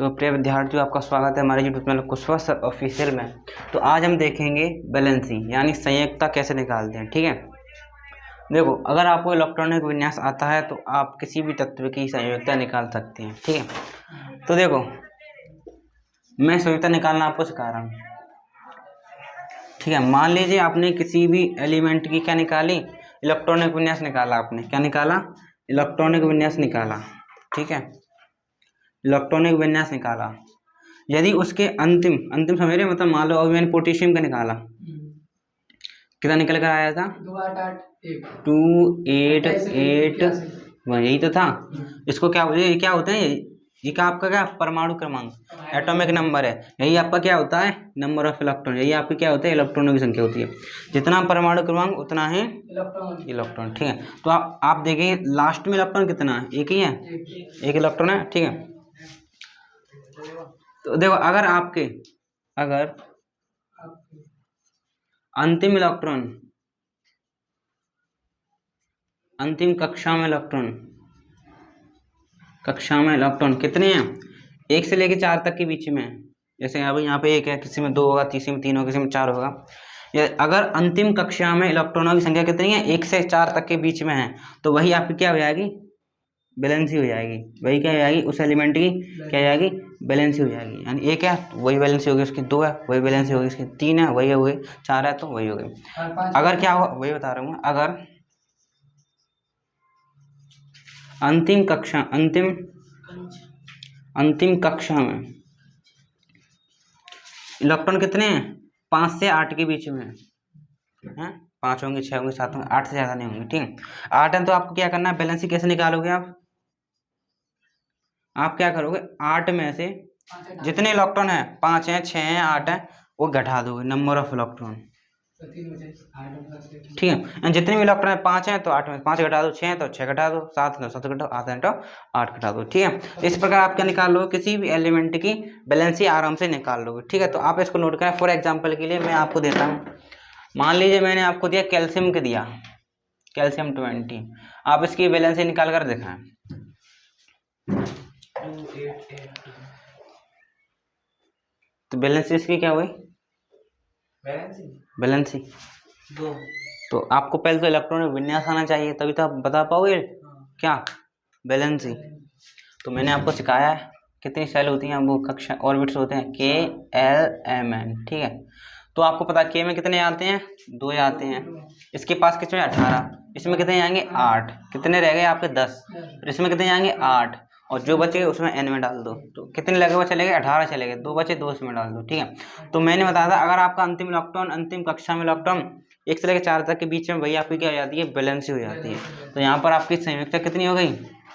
तो प्रिय विद्यार्थियों, आपका स्वागत है हमारे YouTube channel Kushwaha sir official में। तो आज हम देखेंगे बैलेंसी यानी संयुक्ता कैसे निकालते हैं। ठीक है, देखो, अगर आपको इलेक्ट्रॉनिक विन्यास आता है तो आप किसी भी तत्व की संयुक्ता निकाल सकते हैं। ठीक है, तो देखो, मैं संयुक्ता निकालना आपको सिखा रहा हूँ। ठीक है, मान लीजिए आपने किसी भी एलिमेंट की क्या निकाली, इलेक्ट्रॉनिक विन्यास निकाला। आपने क्या निकाला? इलेक्ट्रॉनिक विन्यास निकाला। ठीक है, इलेक्ट्रॉनिक विन्यास निकाला। यदि उसके अंतिम समझ रहे, मतलब मान लो अभी मैंने पोटेशियम का निकाला, कितना निकल कर आया था? 2881। यही तो था। इसको क्या ये क्या होता है? ये क्या आपका क्या परमाणु क्रमांक, एटॉमिक नंबर है। यही आपका क्या होता है? Number of electron. यही आपकी क्या होता है? इलेक्ट्रॉनों की संख्या होती है। जितना परमाणु क्रमांक उतना है इलेक्ट्रॉन। ठीक है, तो आप देखिए लास्ट में इलेक्ट्रॉन कितना है? एक ही है, एक इलेक्ट्रॉन है। ठीक है, तो देखो, अगर अंतिम इलेक्ट्रॉन, अंतिम कक्षा में इलेक्ट्रॉन कितने हैं? 1 से लेकर 4 तक के बीच में। जैसे अभी यहाँ पे 1 है, किसी में 2 होगा, किसी में 3 होगा, किसी में 4 होगा। अगर अंतिम कक्षा में इलेक्ट्रॉनों की संख्या कितनी है? 1 से 4 तक के बीच में है, तो वही आपकी क्या हो जाएगी? बैलेंसी हो जाएगी। वही क्या हो जाएगी? उस एलिमेंट की क्या हो जाएगी? बैलेंसी हो जाएगी। यानी 1 है तो वही बैलेंसी होगी, उसकी 2 है वही बैलेंसी होगी, उसकी 3 है वही हो गई, 4 है तो वही हो गई। अगर क्या हो, वही बता रहा हूँ, अगर अंतिम कक्षा में इलेक्ट्रॉन कितने हैं? 5 से 8 के बीच में है। 5 होंगे, 6 होंगे, 7 होंगे, 8 से ज़्यादा नहीं होंगे। ठीक है, 8 है तो आपको क्या करना है? बैलेंसी कैसे निकालोगे आप क्या करोगे? 8 में से जितने इलेक्ट्रॉन है, 5 हैं, 6 हैं, 8 हैं, वो घटा दोगे, नंबर ऑफ इलेक्ट्रॉन। ठीक है, जितने भी इलेक्ट्रॉन है 5 हैं तो 8 में 5 घटा दो, 6 है तो 6 घटा दो, 7 है तो 7 घटाओ, 8 है तो 8 घटा दो। ठीक है, तो इस प्रकार आप क्या निकाल लोगे? किसी भी एलिमेंट की बैलेंसी आराम से निकाल लोगे। ठीक है, तो आप इसको नोट करें। फॉर एग्जाम्पल के लिए मैं आपको देता हूँ, मान लीजिए मैंने आपको दिया कैल्शियम के दिया, कैल्शियम 20, आप इसकी बैलेंसी निकाल कर दिखाएं। तो बैलेंसी इसकी क्या हुई? बैलेंसी तो आपको पहले तो इलेक्ट्रॉनिक विन्यास आना चाहिए, तभी तो आप बता पाओगे क्या बैलेंसी। तो मैंने आपको सिखाया है कितनी सेल होती हैं, वो कक्षा ऑर्बिट्स होते हैं, KLMN। ठीक है, तो आपको पता K में कितने आते हैं? 2 आते हैं। इसके पास कितने? 18। इसमें कितने आएंगे? 8। कितने रह गए आपके? 10। फिर इसमें कितने आएंगे? 8। और जो बचे उसमें N में डाल दो, तो कितने लगे हुए चले गए? 18 चले गए। 2 बचे, 2 इसमें डाल दो। ठीक है, तो मैंने बताया था अगर आपका अंतिम इलेक्ट्रॉन, अंतिम कक्षा में इलेक्ट्रॉन 1 से लेकर 4 तक के बीच में, वही आपकी क्या हो जाती है? बैलेंसी हो जाती है। तो यहाँ पर आपकी संयुक्ता कितनी हो गई?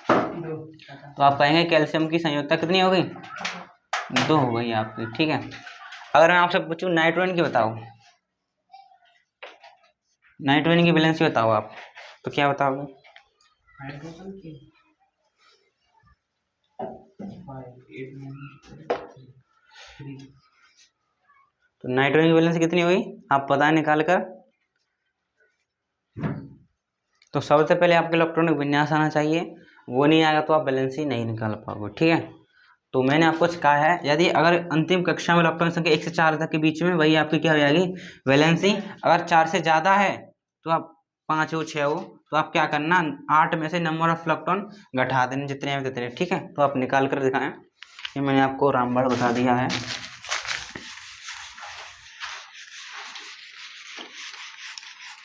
तो आप कहेंगे कैल्शियम की संयुक्ता कितनी हो गई? 2 हो गई आपकी। ठीक है, अगर मैं आपसे पूछूं नाइट्रोजन की बताओ, नाइट्रोजन की बैलेंसी बताओ आप, तो क्या बताओगे? तो नाइट्रोजन की बैलेंसी कितनी हुई? आप पता निकाल कर। तो सबसे पहले आपके इलेक्ट्रॉनिक विन्यास आना चाहिए, वो नहीं आएगा तो आप बैलेंसी नहीं निकाल पाओगे। ठीक है, तो मैंने आपको सिखाया है, यदि अगर अंतिम कक्षा में इलेक्ट्रॉन संख्या 1 से 4 तक के बीच में, वही आपकी क्या हो जाएगी? बैलेंसी। अगर 4 से ज़्यादा है तो आप 5 हो, 6 हो, तो आप क्या करना? 8 में से नंबर ऑफ इलेक्ट्रॉन घटा देना, जितने हैं जितने। ठीक है, तो आप निकाल कर दिखाएं। ये मैंने आपको रामबाण बता दिया है।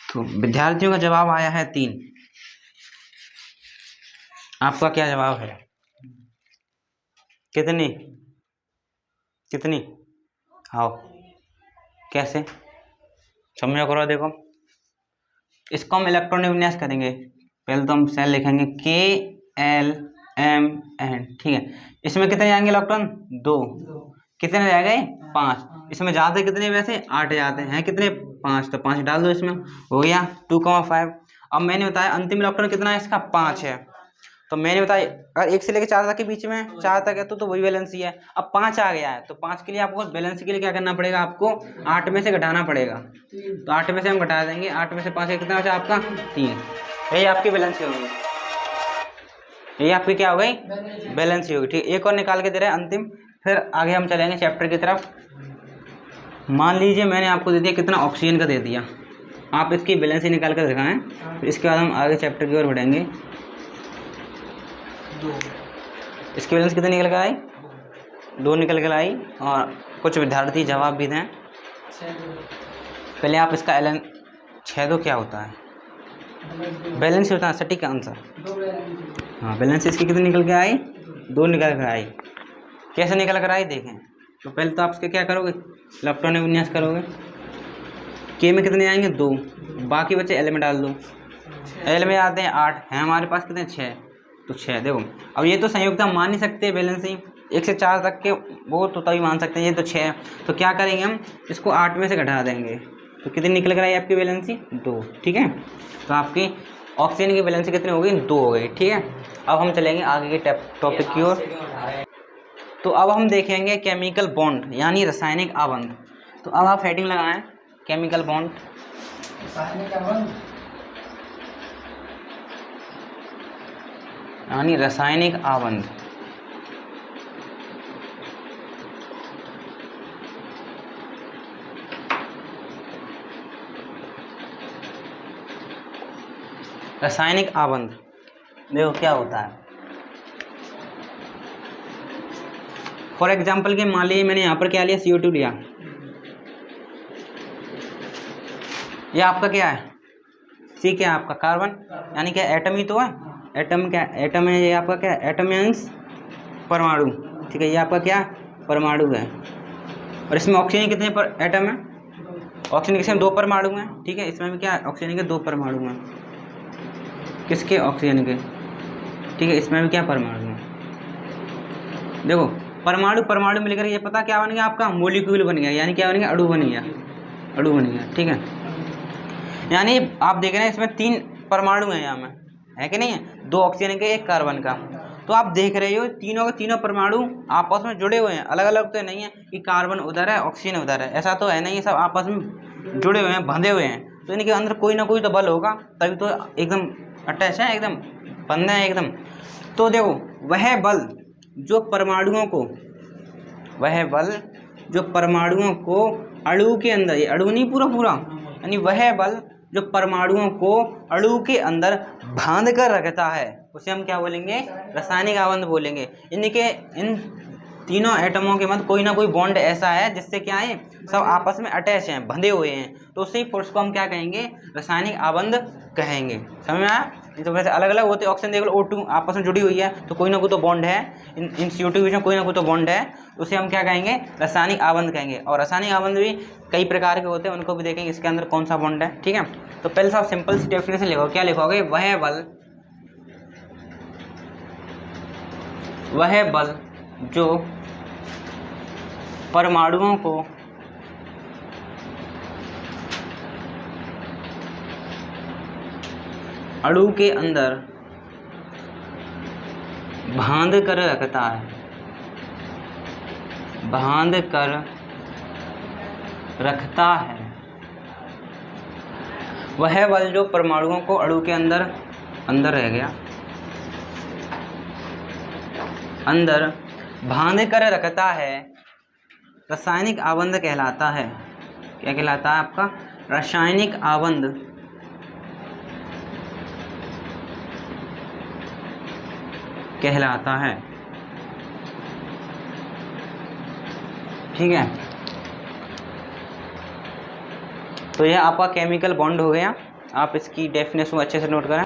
तो विद्यार्थियों का जवाब आया है 3। आपका क्या जवाब है? कितनी? आओ, कैसे समझो करो। देखो, इसको हम इलेक्ट्रॉनिक विन्यास करेंगे। पहले तो हम सेल लिखेंगे KLMN। ठीक है, इसमें कितने जाएंगे इलेक्ट्रॉन? 2। कितने रह गए? 5। इसमें जाते कितने? वैसे 8 जाते हैं, कितने? 5। तो 5 डाल दो इसमें, हो गया 2,5। अब मैंने बताया अंतिम इलेक्ट्रॉन कितना है इसका? 5 है। तो मैंने बताया अगर 1 से लेकर 4 तक के बीच में, 4 तक है तो वही बैलेंसी है। अब 5 आ गया है, तो 5 के लिए आपको बैलेंसी के लिए क्या करना पड़ेगा? आपको 8 में से घटाना पड़ेगा। तो 8 में से हम घटा देंगे, 8 में से 5 कितना बचा आपका? 3। यही आपकी बैलेंसी होगी, यही आपकी क्या हो गई? बैलेंसी होगी। ठीक, एक और निकाल के दे रहे हैं अंतिम फिर आगे हम चलेंगे चैप्टर की तरफ। मान लीजिए मैंने आपको दे दिया कितना, ऑक्सीजन का दे दिया, आप इसकी बैलेंस निकाल कर दिखाएं, फिर इसके बाद हम आगे चैप्टर की ओर बढ़ेंगे। 2 इसकी बैलेंस कितनी निकल कर आई? 2 निकल कर आई। और कुछ विद्यार्थी जवाब भी दें। 6 पहले आप इसका एलन 6 क्या होता है, बैलेंस होता है सटीक आंसर। 2 हाँ, बैलेंस इसकी कितनी निकल के आई? 2 निकल कर आई। कैसे निकल कर आई देखें। तो पहले तो आप इसके क्या करोगे, इलेक्ट्रॉनिक विन्यास करोगे। के में कितने आएंगे? 2, बाकी बच्चे एल में डाल दो। एल में आते हैं 8, हैं हमारे पास कितने? 6, तो 6। देखो अब ये तो संयुक्ता मान नहीं सकते बैलेंसिंग, 1 से 4 तक के वो तो तभी मान सकते हैं, ये तो 6। तो क्या करेंगे हम, इसको 8 में से घटा देंगे, तो कितनी निकल कर आई आपकी बैलेंसी? 2। ठीक है, तो आपकी ऑक्सीजन की बैलेंसी कितनी हो गई? 2 हो गई। ठीक है, अब हम चलेंगे आगे के टॉपिक की ओर। तो अब हम देखेंगे केमिकल बॉन्ड यानी रासायनिक आबंध। तो अब आप हेडिंग लगाएं, केमिकल बॉन्ड। यानी रासायनिक आबंध। रासायनिक आबंध देखो क्या होता है। फॉर एग्जाम्पल के मान लीजिए मैंने यहाँ पर क्या लिया, CO2 लिया। ये आपका क्या है? C क्या है आपका? कार्बन, यानी क्या एटम ही तो है। एटम क्या? एटम है ये आपका क्या? एटम मीन्स परमाणु। ठीक है, ये आपका क्या? परमाणु है। और इसमें ऑक्सीजन कितने पर एटम है? ऑक्सीजन किसमें? 2 परमाणु हैं। ठीक है, इसमें भी क्या है? ऑक्सीजन के 2 परमाणु हैं। किसके? ऑक्सीजन के। ठीक है, इसमें भी क्या? परमाणु है। देखो परमाणु परमाणु मिलकर ये पता क्या बन गया आपका? मोलिक्यूल बन गया, यानी क्या बन गया? अणु बन गया, अणु बन गया। ठीक है, यानी आप देख रहे हैं इसमें 3 परमाणु हैं यहाँ में, है कि नहीं है? 2 ऑक्सीजन के, 1 कार्बन का। तो आप देख रहे हो तीनों के तीनों परमाणु आपस में जुड़े हुए हैं, अलग अलग तो नहीं है कि कार्बन उधर है ऑक्सीजन उधर है, ऐसा तो है नहीं, सब आपस में जुड़े हुए हैं, बंधे हुए हैं। तो इनके अंदर कोई ना कोई तो बल होगा, तभी तो एकदम अटैच है, एकदम बंधे हैं एकदम। तो देखो वह बल जो परमाणुओं को, वह बल जो परमाणुओं को अणु के अंदर, ये अणु नहीं पूरा यानी वह बल जो परमाणुओं को अणु के अंदर बांध कर रखता है, उसे हम क्या बोलेंगे? रासायनिक आबंध बोलेंगे। इनके इन तीनों एटमों के मध्य कोई ना कोई बॉन्ड ऐसा है जिससे क्या है, सब आपस में अटैच हैं, बंधे हुए हैं, तो उसी फोर्स को हम क्या कहेंगे? रासायनिक आबंध कहेंगे। समझ में आया? तो वैसे अलग अलग होते हैं, ऑक्सीजन देख लो O2 आपस में जुड़ी हुई है, तो कोई ना कोई तो बॉन्ड है, इन CO2 के बीच में कोई ना कोई तो बॉन्ड है, तो उसे हम क्या कहेंगे? रासायनिक आबंध कहेंगे। और रासायनिक आबंध भी कई प्रकार के होते हैं, उनको भी देखेंगे इसके अंदर कौन सा बॉन्ड है। ठीक है, तो पहले से आप सिंपल सी डेफिनेशन लिखो। क्या लिखोगे? वह बल जो परमाणुओं को अणु के अंदर बांध कर रखता है, बांध कर रखता है। वह बल जो परमाणुओं को अणु के अंदर रह गया, अंदर बांध कर रखता है, रासायनिक आबंध कहलाता है। क्या कहलाता है आपका? रासायनिक आबंध कहलाता है। ठीक है, तो यह आपका केमिकल बॉन्ड हो गया। आप इसकी डेफिनेशन अच्छे से नोट करें।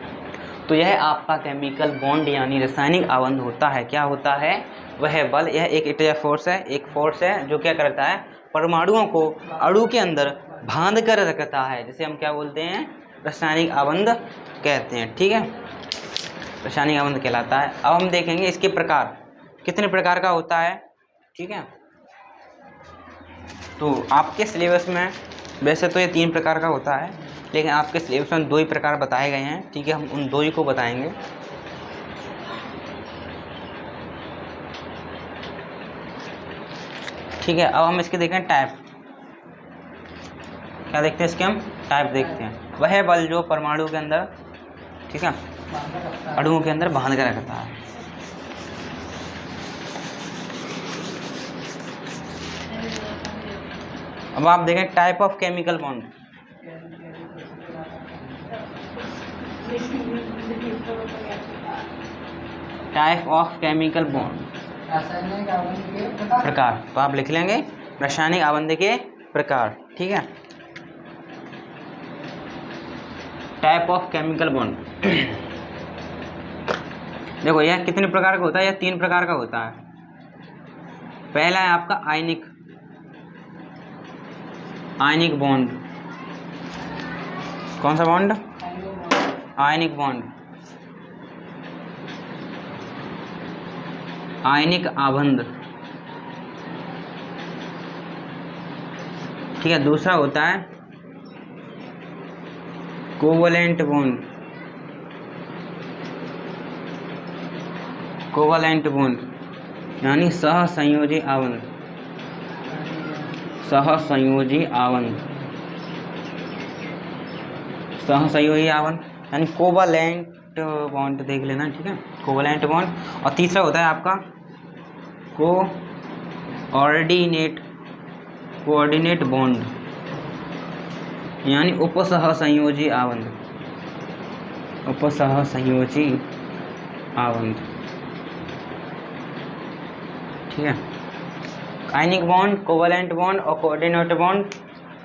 तो यह आपका केमिकल बॉन्ड यानी रासायनिक आबंध होता है। क्या होता है? वह बल, यह एक इट फोर्स है, एक फोर्स है जो क्या करता है? परमाणुओं को अणु के अंदर बांध कर रखता है, जिसे हम क्या बोलते हैं? रासायनिक आबंध कहते हैं। ठीक है, रासायनिक आबंध कहलाता है। अब हम देखेंगे इसके प्रकार, कितने प्रकार का होता है। ठीक है, तो आपके सिलेबस में वैसे तो ये 3 प्रकार का होता है, लेकिन आपके सिलेबस में 2 ही प्रकार बताए गए हैं। ठीक है, हम उन 2 ही को बताएंगे। ठीक है, अब हम इसके देखें टाइप। क्या देखते हैं इसके? हम टाइप देखते हैं। वह बल जो परमाणु के अंदर, ठीक है, अणुओं के अंदर बांध कर रखता है। अब आप देखें type of chemical bond. Type of chemical bond प्रकार, तो आप लिख लेंगे रासायनिक आबंध के प्रकार, ठीक है। टाइप ऑफ केमिकल बॉन्ड देखो यह कितने प्रकार का होता है, यह 3 प्रकार का होता है। पहला है आपका आयनिक बॉन्ड। कौन सा बॉन्ड? आयनिक बॉन्ड, आयनिक आबंध, ठीक है। दूसरा होता है कोवलेंट बॉन्ड, कोवलेंट बॉन्ड यानी सहसंयोजी आबंध, सहसंयोजी आबंध, सहसंयोजी आबंध यानी कोवलेंट बॉन्ड देख लेना, ठीक है, कोवलेंट बॉन्ड। और तीसरा होता है आपका कोऑर्डिनेट बॉन्ड यानी उपसहसंयोजी आबंध, उपसहसंयोजी आबंध, ठीक है। आयनिक बॉन्ड, कोवलेंट बॉन्ड और कोऑर्डिनेट बॉन्ड,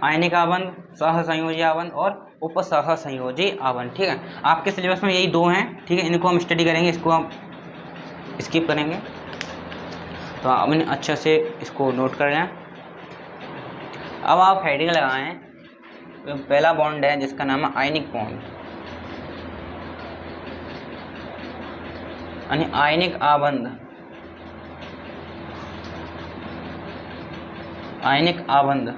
आयनिक आबंध, सहसंयोजी आबंध और उपसहसंयोजी आबंध, ठीक है। आपके सिलेबस में यही 2 हैं, ठीक है। इनको हम स्टडी करेंगे, इसको हम स्किप करेंगे, तो आपने अच्छे से इसको नोट कर लें। अब आप हेडिंग लगाएं, तो पहला बॉन्ड है जिसका नाम है आयनिक बॉन्ड, यानी आयनिक आबंध, आयनिक आबंध।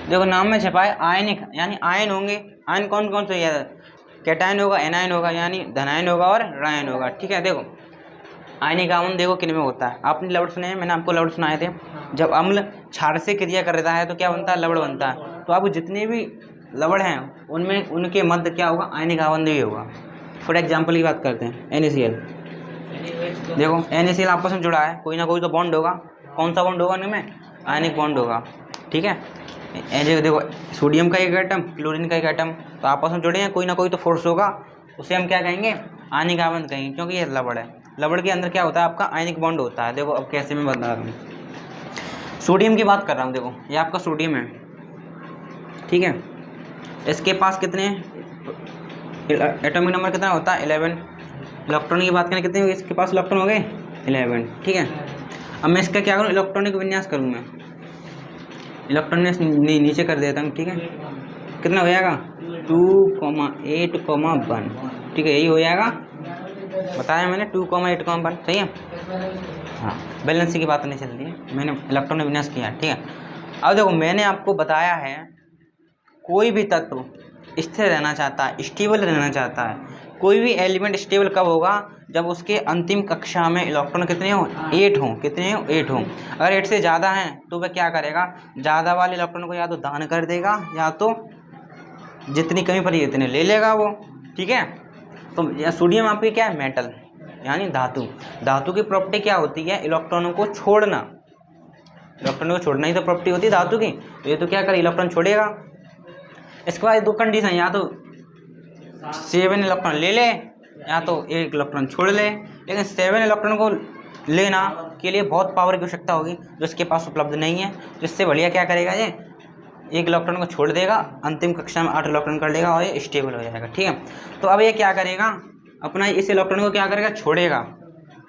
देखो नाम में छपा है आयनिक, यानी आयन होंगे। आयन कौन कौन से है? कैटायन होगा, एनायन होगा यानी धनायन होगा और ऋणायन होगा, ठीक है। देखो आयनिक आबंध देखो किन में होता है, आपने लवण सुने हैं, मैंने आपको लवण सुनाए थे। जब अम्ल क्षार से क्रिया करता है तो क्या बनता है? लवण बनता है। तो आपको जितने भी लवण हैं उनमें उनके मध्य क्या होगा? आयनिक आबंध ही होगा। फॉर एग्जाम्पल की बात करते हैं NaCl, देखो NaCl आपस में जुड़ा है, कोई ना कोई तो बॉन्ड होगा। कौन सा बॉन्ड होगा इनमें? आयनिक बॉन्ड होगा, ठीक है। देखो सोडियम का एक एटम, क्लोरीन का एक एटम, तो आपस में जुड़े हैं, कोई ना कोई तो फोर्स होगा, उसे हम क्या कहेंगे? आयनिक आबंध कहेंगे, क्योंकि ये लवण है। लवण के अंदर क्या होता है? आपका आयनिक बॉन्ड होता है। देखो अब कैसे मैं बता रहा हूँ, सोडियम की बात कर रहा हूँ। देखो ये आपका सोडियम है, ठीक है। इसके पास कितने एटॉमिक नंबर कितना होता है? 11। इलेक्ट्रॉन की बात करें कितने हो गए इसके पास? इलेक्ट्रॉन हो गए 11, ठीक है। अब मैं इसका क्या करूँ? इलेक्ट्रॉनिक विन्यास करूँ मैं, इलेक्ट्रॉन नीचे कर देता हूँ, ठीक है। कितना हो जाएगा? 2,8,1, ठीक है, यही हो जाएगा। बताया मैंने 2,8,1, सही है। हाँ, बैलेंसी की बात नहीं चलती है, मैंने इलेक्ट्रॉन विन्यास किया, ठीक है। अब देखो मैंने आपको बताया है कोई भी तत्व स्थिर रहना चाहता है, स्टेबल रहना चाहता है। कोई भी एलिमेंट स्टेबल कब होगा? जब उसके अंतिम कक्षा में इलेक्ट्रॉन कितने हो? 8 हों। कितने हो? 8 हों। अगर 8 से ज़्यादा हैं तो वह क्या करेगा? ज़्यादा वाले इलेक्ट्रॉन को या तो दान कर देगा या तो जितनी कमी पड़ी इतने ले लेगा वो, ठीक है। तो सोडियम आपकी क्या है? मेटल यानी धातु। धातु की प्रॉपर्टी क्या होती है? इलेक्ट्रॉनों को छोड़ना। इलेक्ट्रॉनों को छोड़ना ही तो प्रॉपर्टी होती है धातु की। तो ये तो क्या करे? इलेक्ट्रॉन छोड़ेगा। इसके बाद 2 कंडीशन, या तो 7 इलेक्ट्रॉन ले ले या तो 1 इलेक्ट्रॉन छोड़ ले। लेकिन 7 इलेक्ट्रॉन को लेना के लिए बहुत पावर की आवश्यकता होगी जो इसके पास उपलब्ध नहीं है। तो इससे बढ़िया क्या करेगा? ये 1 इलेक्ट्रॉन को छोड़ देगा, अंतिम कक्षा में 8 इलेक्ट्रॉन कर लेगा और ये स्टेबल हो जाएगा, ठीक है। तो अब ये क्या करेगा? अपना इस इलेक्ट्रॉन को क्या करेगा? छोड़ेगा,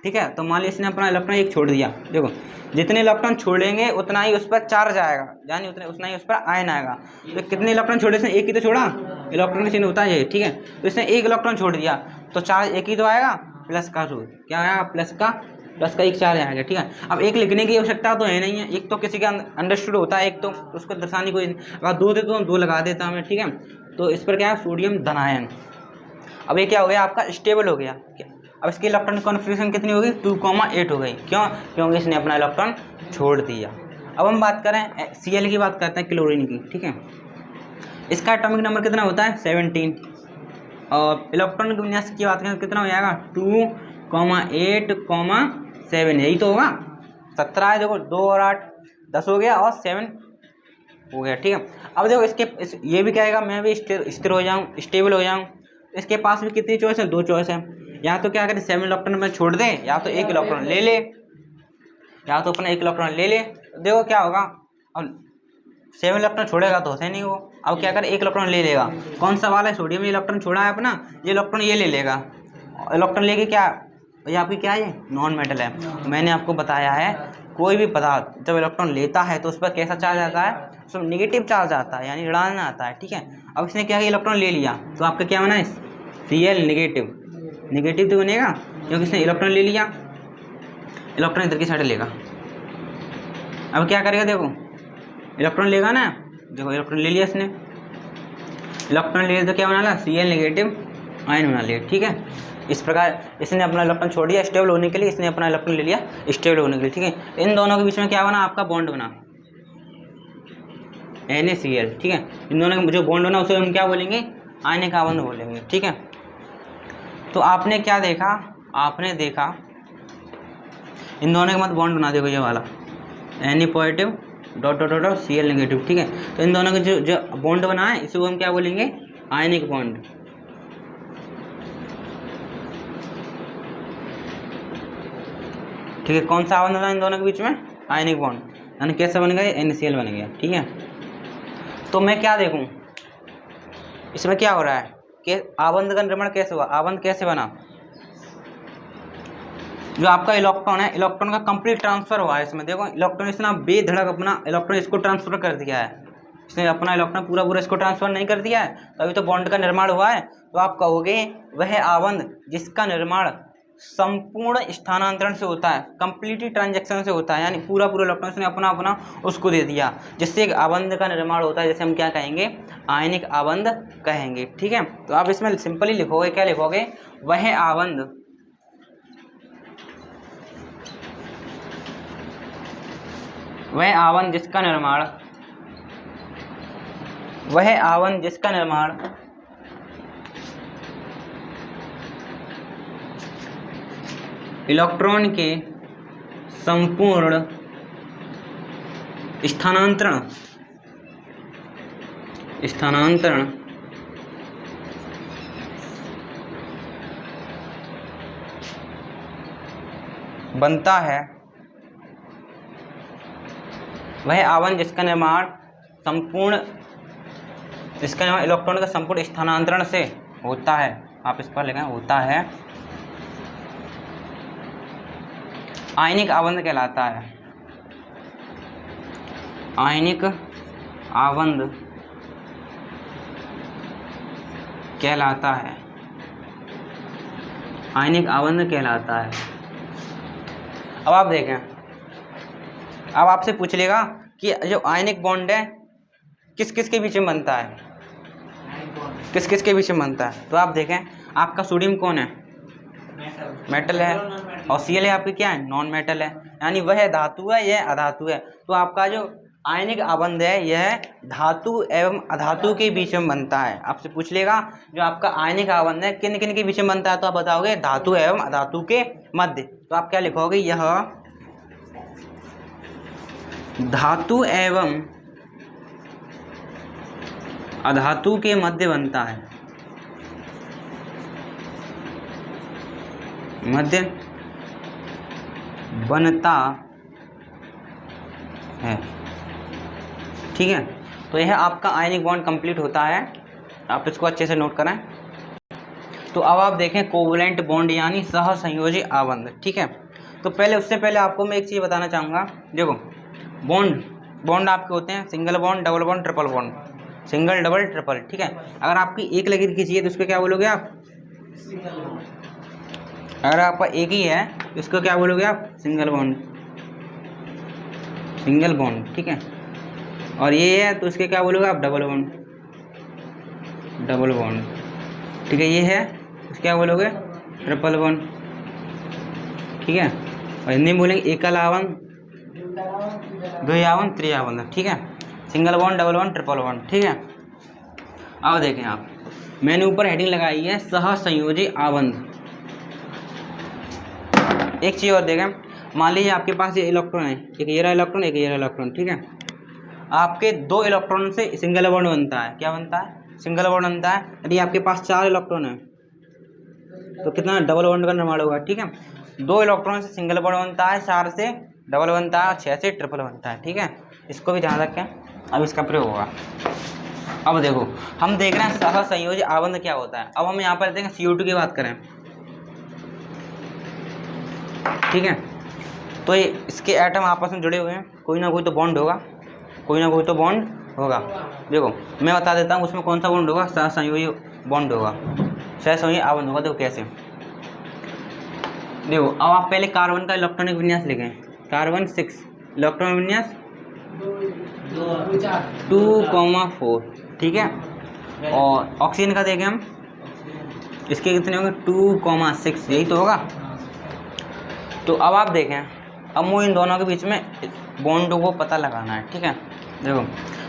ठीक है। तो मान लीजिए इसने अपना इलेक्ट्रॉन 1 छोड़ दिया। देखो जितने इलेक्ट्रॉन छोड़ेंगे उतना ही उस पर चार्ज आएगा, यानी उतना ही उस पर आयन आएगा। तो कितने इलेक्ट्रॉन छोड़े? इसने 1 ही तो छोड़ा, इलेक्ट्रॉन का चिन्ह होता है ये, ठीक है। तो इसने 1 इलेक्ट्रॉन छोड़ दिया तो चार्ज 1 ही तो आएगा, प्लस का 2 क्या आएगा? प्लस का 1 चार्ज आएगा, ठीक है। अब 1 लिखने की आवश्यकता तो है नहीं है, 1 तो किसी का अंडरस्टूड होता है, 1 तो उसको दर्शाने कोई। अगर 2 देते तो 2 लगा देता मैं, ठीक है। तो इस पर क्या है? सोडियम धनायन। अब ये क्या हो गया? आपका स्टेबल हो गया। अब इसकी इलेक्ट्रॉन कॉन्फिगरेशन कितनी होगी? 2,8 हो गई। क्यों? क्योंकि इसने अपना इलेक्ट्रॉन छोड़ दिया। अब हम बात करें Cl की, बात करते हैं क्लोरीन की, ठीक है। इसका एटॉमिक नंबर कितना होता है? 17। और इलेक्ट्रॉन विन्यास की बात करें कितना हो जाएगा? 2,8,7, यही तो होगा। 17 है, देखो 2 और 8 10 हो गया और 7 हो गया, ठीक है। अब देखो ये भी कहेगा मैं भी स्थिर हो जाऊँ, स्टेबल हो जाऊँ। इसके पास भी कितनी चॉइस है, 2 चॉइस है। या तो क्या करे 7 इलेक्ट्रॉन में छोड़ दे, या तो 1 इलेक्ट्रॉन ले ले, या तो अपना 1 इलेक्ट्रॉन ले ले। देखो क्या होगा, अब 7 इलेक्ट्रॉन छोड़ेगा तो होते नहीं वो। अब क्या करे 1 इलेक्ट्रॉन ले लेगा। कौन सा वाला है, सोडियम इलेक्ट्रॉन छोड़ा है अपना, ये इलेक्ट्रॉन ये ले लेगा। इलेक्ट्रॉन लेके क्या, ये आपकी क्या है, नॉन मेटल है। मैंने आपको बताया है कोई भी पदार्थ जब इलेक्ट्रॉन लेता है तो उस पर कैसा चार्ज आता है, उसमें निगेटिव चार्ज आता है, यानी ऋणात्मक आता है, ठीक है। अब इसने क्या किया, इलेक्ट्रॉन ले लिया तो आपका क्या बना है, Cl निगेटिव। निगेटिव तो बनेगा क्योंकि इसने इलेक्ट्रॉन ले लिया, इलेक्ट्रॉन इधर की साइड लेगा। अब क्या करेगा, देखो इलेक्ट्रॉन लेगा ना, देखो इलेक्ट्रॉन ले लिया इसने, इलेक्ट्रॉन ले लिया तो क्या बना लिया, Cl नेगेटिव आयन बना लिया, ठीक है। इस प्रकार इसने अपना इलेक्ट्रॉन छोड़ दिया स्टेबल होने के लिए, इसने अपना इलेक्ट्रॉन ले लिया स्टेबल होने के लिए, ठीक है। इन दोनों के बीच में क्या बना, आपका बॉन्ड बना NaCl, ठीक है। इन दोनों का जो बॉन्ड बना उसे हम क्या बोलेंगे, आयनिक आबंध बोलेंगे, ठीक है। तो आपने क्या देखा, आपने देखा इन दोनों के मध्य बॉन्ड बना, देखो ये वाला Na positive dot dot dot Cl negative, ठीक है। तो इन दोनों के जो बॉन्ड बना है इसी को हम क्या बोलेंगे, आयनिक बॉन्ड। ठीक है, कौन सा आबंध बना इन दोनों के बीच में, आयनिक बॉन्ड, यानी कैसे बन गया, NaCl बन गया, ठीक है। तो मैं क्या देखूं इसमें क्या हो रहा है कि आबंध का निर्माण कैसे हुआ, आबंध कैसे बना। जो आपका इलेक्ट्रॉन है, इलेक्ट्रॉन का कंप्लीट ट्रांसफर हुआ है इसमें। देखो इलेक्ट्रॉन इसने बेधड़क अपना इलेक्ट्रॉन इसको ट्रांसफर कर दिया है, इसने अपना इलेक्ट्रॉन पूरा पूरा इसको ट्रांसफर नहीं कर दिया है, तभी तो बॉन्ड का निर्माण हुआ है। तो आप कहोगे वह आबंध जिसका निर्माण संपूर्ण स्थानांतरण से होता है, कंप्लीटली ट्रांजैक्शन से होता है, यानी पूरा पूरा इलेक्ट्रॉन उसने अपना अपना उसको दे दिया, जिससे एक आबंध का निर्माण होता है, जैसे हम क्या कहेंगे, आयनिक आबंध कहेंगे, ठीक है। तो आप इसमें सिंपली लिखोगे, क्या लिखोगे, वह आबंध जिसका निर्माण, वह आबंध जिसका निर्माण इलेक्ट्रॉन के संपूर्ण स्थानांतरण बनता है, वह आबंध जिसका निर्माण इलेक्ट्रॉन का संपूर्ण स्थानांतरण से होता है, आप इस पर लिखें, होता है, आयनिक आबंध कहलाता है। आयनिक आबंध कहलाता है, आयनिक आबंध कहलाता है। अब आप देखें, अब आपसे पूछ लेगा कि जो आयनिक बॉन्ड है किस किस के बीच में बनता है, किस किस के बीच में बनता है। तो आप देखें, आपका सोडियम कौन है, मेटल है, और Cl आपकी क्या है, नॉन मेटल है, यानी वह धातु है, यह अधातु है। तो आपका जो आयनिक आबंध है यह धातु एवं अधातु के बीच में बनता है। आपसे पूछ लेगा जो आपका आयनिक आबंध है किन किन के बीच में बनता है, तो आप बताओगे धातु एवं अधातु के मध्य। तो आप क्या लिखोगे, यह धातु एवं अधातु के मध्य बनता है, मध्य बनता है, ठीक है। तो यह आपका आयनिक बॉन्ड कंप्लीट होता है, आप इसको अच्छे से नोट करें। तो अब आप देखें कोवलेंट बॉन्ड यानी सहसंयोजी आबंध, ठीक है। तो उससे पहले आपको मैं एक चीज़ बताना चाहूँगा। देखो बॉन्ड आपके होते हैं single bond, double bond, triple bond, single double triple, ठीक है। अगर आपकी एक लकीर खींची है तो उसको क्या बोलोगे आप, अगर आपका एक ही है तो इसको क्या बोलोगे आप, सिंगल बॉन्ड, सिंगल बॉन्ड, ठीक है। और ये है तो इसके क्या बोलोगे आप, डबल बॉन्ड, डबल बॉन्ड, ठीक है। ये है इसको क्या बोलोगे, ट्रिपल बॉन्ड, ठीक है। और हिंदी में बोलेंगे एकल आबंध, द्विआबंध, त्रिआबंध, ठीक है। Single bond, double bond, triple bond, ठीक है। अब देखें आप, मैंने ऊपर हेडिंग लगाई है सहसंयोजी आबंध। एक चीज़ और देखें, मान लीजिए आपके पास ये इलेक्ट्रॉन है, एक ये रहा इलेक्ट्रॉन, एक ये रहा इलेक्ट्रॉन, ठीक है। आपके 2 इलेक्ट्रॉन से सिंगल बॉन्ड बनता है। क्या बनता है? सिंगल बॉन्ड बनता है। यदि आपके पास 4 इलेक्ट्रॉन है तो कितना डबल बॉन्ड का निर्माण होगा, ठीक है। 2 इलेक्ट्रॉन से सिंगल बॉन्ड बनता है, 4 से डबल बनता है, 6 से ट्रिपल बनता है, ठीक है। इसको भी ध्यान रखें। अब इसका प्रयोग होगा। अब देखो हम देख रहे हैं सह संयोजी आबंध क्या होता है। अब हम यहाँ पर देखें CO2 की बात करें, ठीक है। तो ये इसके एटम आपस में जुड़े हुए हैं, कोई ना कोई तो बॉन्ड होगा, कोई ना कोई तो बॉन्ड होगा। देखो मैं बता देता हूँ उसमें कौन सा बॉन्ड होगा, सहसंयोजी बॉन्ड होगा, सहसंयोजी आबंध होगा। देखो कैसे, देखो अब आप पहले कार्बन का इलेक्ट्रॉनिक विन्यास लिखें। कार्बन 6 इलेक्ट्रॉनिक विन्यास 2,4, ठीक है। और ऑक्सीजन का देखें हम, इसके कितने होंगे 2,6, यही तो होगा। तो अब आप देखें, अब मुझे इन दोनों के बीच में बॉन्ड को पता लगाना है, ठीक है। देखो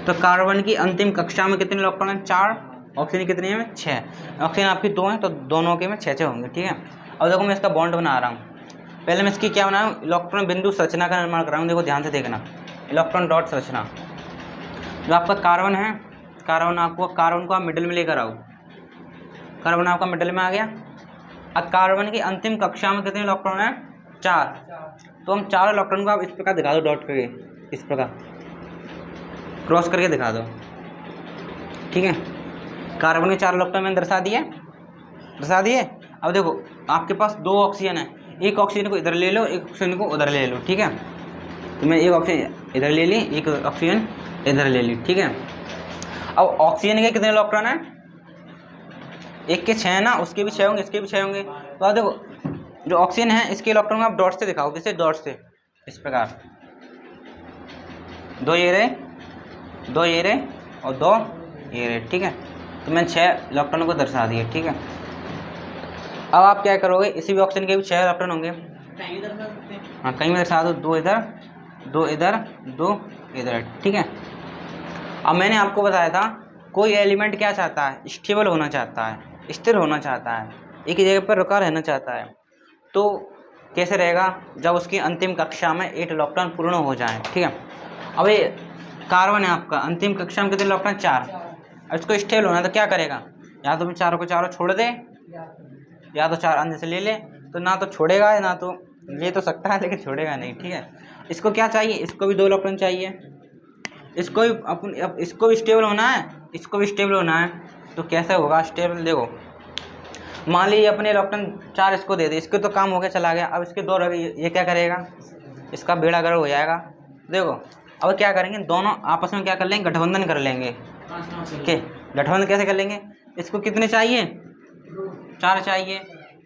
तो कार्बन की अंतिम कक्षा में कितने इलेक्ट्रॉन हैं? 4। ऑक्सीजन कितनी है? 6। ऑक्सीजन आपकी 2 है तो दोनों के में 6 होंगे, ठीक है। अब देखो मैं इसका बॉन्ड बना रहा हूँ। पहले मैं इसकी क्या बना रहा हूँ, इलेक्ट्रॉन बिंदु संरचना का निर्माण कर रहा हूँ। देखो ध्यान से देखना, इलेक्ट्रॉन डॉट संरचना। जो आपका कार्बन है, कार्बन को आप मिडिल में लेकर आओ। कार्बन आपका मिडिल में आ गया। अब कार्बन की अंतिम कक्षा में कितने इलेक्ट्रॉन है? 4। तो हम 4 इलेक्ट्रॉन को आप इस प्रकार दिखा दो, डॉट करके, इस प्रकार क्रॉस करके दिखा दो, ठीक है। कार्बन के 4 इलेक्ट्रॉन मैंने दर्शा दिए। अब देखो आपके पास 2 ऑक्सीजन है, एक ऑक्सीजन को इधर ले लो, एक ऑक्सीजन को उधर ले लो, ठीक है। तो मैं एक ऑक्सीजन इधर ले ली, एक ऑक्सीजन इधर ले ली, ठीक है। अब ऑक्सीजन के कितने इलेक्ट्रॉन है? एक के 6 है ना, उसके भी 6 होंगे, इसके भी 6 होंगे। तो आप देखो जो ऑक्सीजन है इसके इलेक्ट्रॉन को आप डॉट से दिखाओ, किससे? डॉट से, इस प्रकार 2 ये रहे, 2 ये रहे और 2 ये रहे, ठीक है। तो मैंने 6 इलेक्ट्रॉनों को दर्शा दिए, ठीक है। अब आप क्या करोगे, इसी भी ऑक्सीजन के भी 6 इलेक्ट्रॉन होंगे, हाँ कहीं में दर्शा दो, 2 इधर, 2 इधर, 2 इधर, ठीक है। अब मैंने आपको बताया था कोई एलिमेंट क्या चाहता है? स्टेबल होना चाहता है, स्थिर होना चाहता है, एक ही जगह पर रुका रहना चाहता है। तो कैसे रहेगा? जब उसकी अंतिम कक्षा में 8 इलेक्ट्रॉन पूर्ण हो जाए, ठीक है। अब ये कार्बन है आपका, अंतिम कक्षा में कितने इलेक्ट्रॉन? 4। अब इसको स्टेबल होना है तो क्या करेगा? या तो मैं चारों को चारों छोड़ दे, या तो 4 अंदर से ले ले। तो ना तो छोड़ेगा, ना तो ले तो सकता है लेकिन छोड़ेगा नहीं, ठीक है। इसको क्या चाहिए? इसको भी 2 इलेक्ट्रॉन चाहिए, इसको भी इसको भी स्टेबल होना है, इसको भी स्टेबल होना है। तो कैसे होगा स्टेबल? देखो मान लीजिए अपने इलेक्ट्रॉन 4 इसको दे दे, इसके तो काम हो गया, चला गया। अब इसके 2 रह गए, ये क्या करेगा? इसका बेड़ा गर्क हो जाएगा। देखो अब क्या करेंगे, दोनों आपस में क्या कर लेंगे? गठबंधन कर लेंगे, ठीक। गठबंधन कैसे कर लेंगे? इसको कितने चाहिए? 4 चाहिए,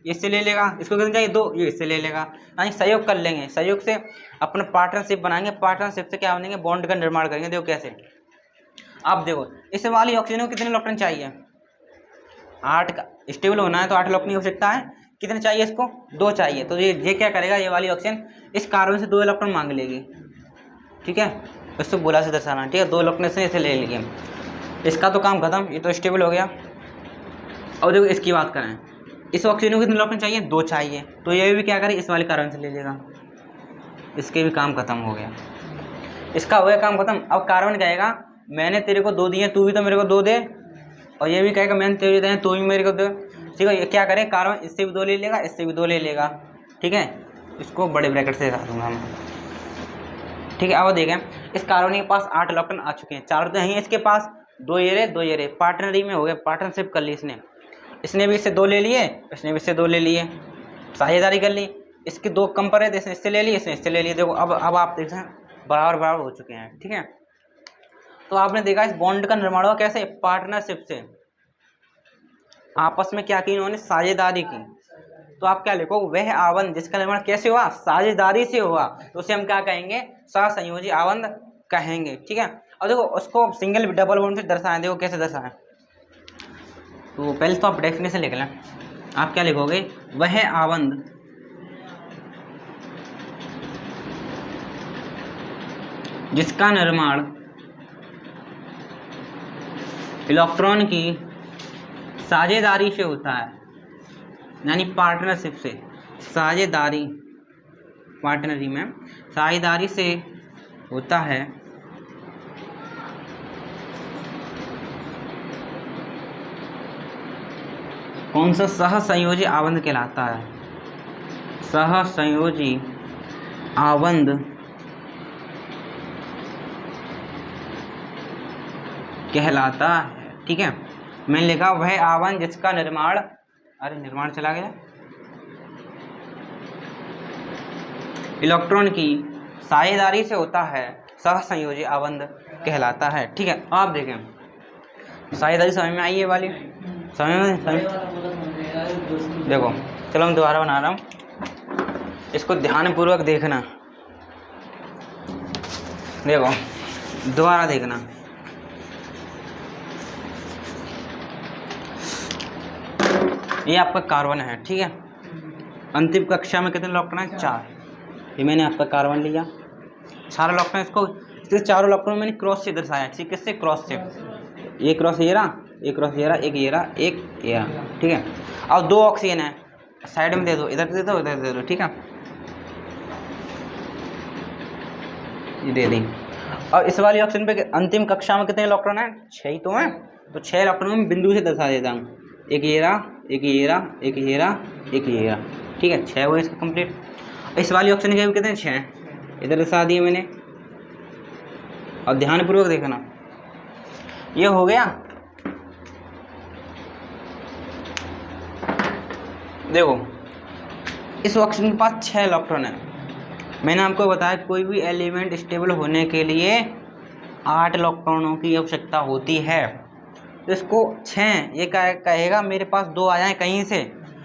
इससे ले लेगा। इसको कितने चाहिए? 2, ये इससे ले लेगा। यानी सहयोग कर लेंगे, सहयोग से अपना पार्टनरशिप बनाएंगे, पार्टनरशिप से क्या बनेंगे? बॉन्ड का निर्माण करेंगे। देखो कैसे, आप देखो इस वाली ऑक्सीजन को कितने इलेक्ट्रॉन चाहिए? 8 का स्टेबल होना है तो 8 इलेक्ट्रॉन की आवश्यकता है। कितने चाहिए इसको? 2 चाहिए। तो ये क्या करेगा, ये वाली ऑक्सीजन इस कार्बन से 2 इलेक्ट्रॉन मांग लेगी, ठीक है। इसको बोला से दर्शाना, ठीक है। 2 इलेक्ट्रॉन से इसे ले लिए, इसका तो काम खत्म, ये तो स्टेबल हो गया। और देखो इसकी बात करें, इस ऑक्सीजन को कितने इलेक्ट्रॉन चाहिए? 2 चाहिए। तो ये भी क्या करे, इस वाले कार्बन से ले लेगा, इसके भी काम खत्म हो गया, इसका हो गया काम खत्म। अब कार्बन कहेगा मैंने तेरे को 2 दिए, तू भी तो मेरे को 2 दे। और ये भी कहेगा मैंने तेरे दिए, तू भी मेरे को दे, ठीक है। ये क्या करे, कार्बन इससे भी 2 ले लेगा, इससे भी 2 ले लेगा, ठीक है। इसको बड़े ब्रैकेट से दिखा दूंगा मैं, ठीक है। अब देखें इस कार्बन के पास 8 इलेक्ट्रॉन आ चुके हैं, 4 तो हैं इसके पास, 2 ये रहे, 2 ये रहे, पार्टनरी में हो गया, पार्टनरशिप कर ली इसने भी इससे 2 ले लिए, इसने भी इससे 2 ले लिए, साझेदारी कर ली। इसके 2 कम पर है, इसने इससे ले लिए, इसने इससे ले लिए। देखो अब आप देख सकते हैं बराबर बराबर हो चुके हैं, ठीक है। तो आपने देखा इस बॉन्ड का निर्माण हुआ कैसे? पार्टनरशिप से, आपस में क्या की इन्होंने? साझेदारी की। तो आप क्या लिखो, वह आबंध जिसका निर्माण कैसे हुआ? साझेदारी से हुआ, तो उसे हम क्या कहेंगे? सहसंयोजी आबंध कहेंगे, ठीक है। और देखो उसको सिंगल डबल बॉन्ड से दर्शाएं, देखो कैसे दर्शाएं। तो पहले तो आप डेफिनेशन लिख लें। आप क्या लिखोगे? वह आबंध जिसका निर्माण इलेक्ट्रॉन की साझेदारी से होता है, यानी पार्टनरशिप से, साझेदारी क्वाटरनरी में साझेदारी से होता है कौन सा सहसंयोजी आबंध कहलाता है? सहसंयोजी आबंध कहलाता है। ठीक है, मैंने लिखा वह आबंध जिसका निर्माण, अरे निर्माण चला गया, इलेक्ट्रॉन की साझेदारी से होता है सहसंयोजी आबंध कहलाता है। ठीक है, आप देखें साझेदारी समझ में आई है वाली? समझ देखो, चलो मैं दोबारा बना रहा हूँ, इसको ध्यानपूर्वक देखना। देखो दोबारा देखना, ये आपका कार्बन है। ठीक है, अंतिम कक्षा में कितने इलेक्ट्रॉन है? 4। ये मैंने आपका कार्बन लिया, 4 इलेक्ट्रॉन, इसको चारों इलेक्ट्रॉन मैंने क्रॉस से दर्शाया। ठीक, किससे? क्रॉस से। ये क्रॉस ये रहा, एक क्रॉस ये रहा, एक ये रहा, एक ये रहा। ठीक है, अब 2 ऑक्सीजन है, साइड में दे दो, इधर दे दो, इधर दे दो। ठीक है, ये दे दी। और इस वाली ऑक्सीजन पे अंतिम कक्षा में कितने इलेक्ट्रॉन है? 6 ही तो हैं, तो 6 इलेक्ट्रॉन में बिंदु से दर्शा देता हूँ। एक ये रहा, एक ये रहा, एक ये रहा, एक ये रहा। ठीक है, 6 हुए इसका कंप्लीट। इस वाली ऑक्सीजन के भी कितने? 6 हैं, इधर दर्शा दिए मैंने। और ध्यानपूर्वक देखना, ये हो गया। देखो इस ऑक्सीजन के पास 6 इलेक्ट्रॉन है। मैंने आपको बताया कोई भी एलिमेंट स्टेबल होने के लिए 8 इलेक्ट्रॉनों की आवश्यकता होती है। तो इसको 6, ये कहेगा मेरे पास 2 आ जाए कहीं से,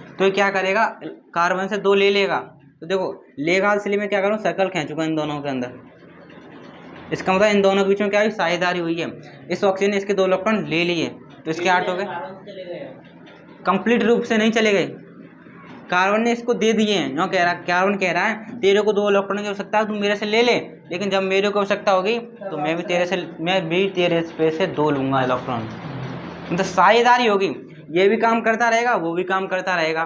तो ये क्या करेगा? कार्बन से 2 ले लेगा। तो देखो लेगा, इसलिए मैं क्या करूँ? सर्कल खींचूंगा इन दोनों के अंदर। इसका मतलब इन दोनों के बीच में क्या हुई? साझेदारी हुई है। इस ऑक्सीजन ने इसके 2 इलेक्ट्रॉन ले लिए, तो इसके 8 हो गए। कंप्लीट रूप से नहीं चले गए, कार्बन ने इसको दे दिए हैं। जो कह रहा, कार्बन कह रहा है तेरे को 2 इलेक्ट्रॉन की आवश्यकता है, तू मेरे से ले ले, लेकिन जब मेरे को आवश्यकता होगी तो मैं भी तेरे पे से 2 लूंगा इलेक्ट्रॉन। मतलब साझेदारी होगी, ये भी काम करता रहेगा, वो भी काम करता रहेगा।